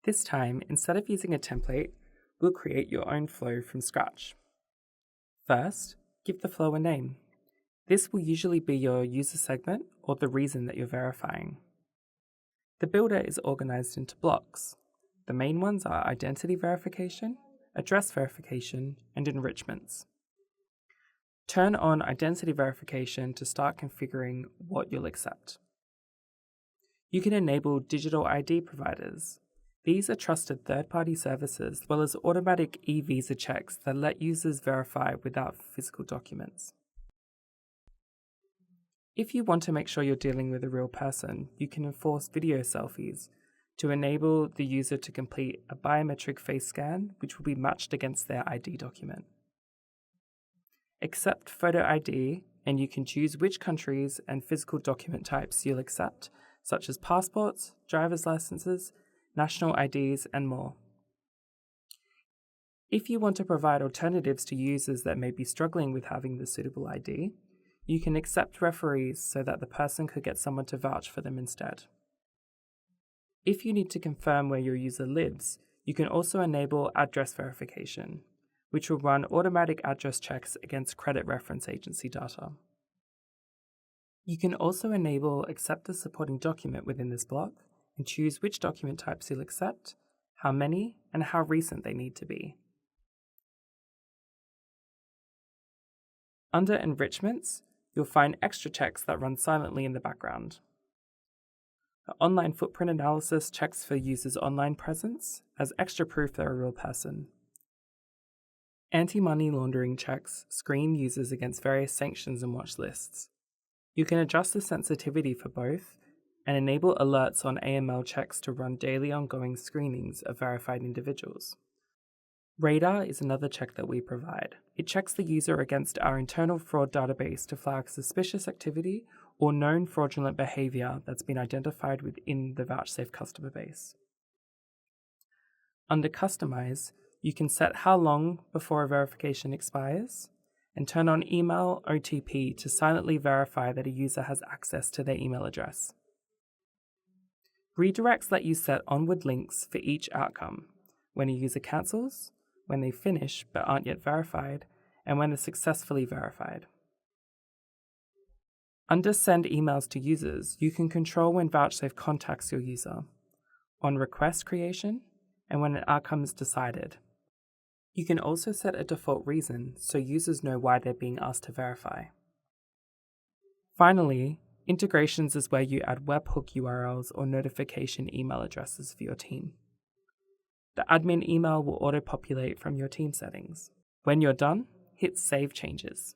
This time, instead of using a template, we'll create your own flow from scratch. First, give the flow a name. This will usually be your user segment or the reason that you're verifying. The builder is organized into blocks. The main ones are identity verification, address verification, and enrichments. Turn on identity verification to start configuring what you'll accept. You can enable digital ID providers. These are trusted third-party services as well as automatic e-visa checks that let users verify without physical documents. If you want to make sure you're dealing with a real person, you can enforce video selfies to enable the user to complete a biometric face scan, which will be matched against their ID document. Accept photo ID, and you can choose which countries and physical document types you'll accept, such as passports, driver's licenses, national IDs, and more. If you want to provide alternatives to users that may be struggling with having the suitable ID, you can accept referees so that the person could get someone to vouch for them instead. If you need to confirm where your user lives, you can also enable address verification, which will run automatic address checks against credit reference agency data. You can also enable accept the supporting document within this block and choose which document types you'll accept, how many, and how recent they need to be. Under enrichments, you'll find extra checks that run silently in the background. The online footprint analysis checks for users' online presence as extra proof they're a real person. Anti-money laundering checks screen users against various sanctions and watch lists. You can adjust the sensitivity for both and enable alerts on AML checks to run daily ongoing screenings of verified individuals. Radar is another check that we provide. It checks the user against our internal fraud database to flag suspicious activity or known fraudulent behavior that's been identified within the Vouchsafe customer base. Under Customize, you can set how long before a verification expires and turn on email OTP to silently verify that a user has access to their email address. Redirects let you set onward links for each outcome: when a user cancels, when they finish but aren't yet verified, and when they're successfully verified. Under Send emails to users, you can control when Vouchsafe contacts your user, on request creation, and when an outcome is decided. You can also set a default reason so users know why they're being asked to verify. Finally, integrations is where you add webhook URLs or notification email addresses for your team. The admin email will auto-populate from your team settings. When you're done, hit Save Changes.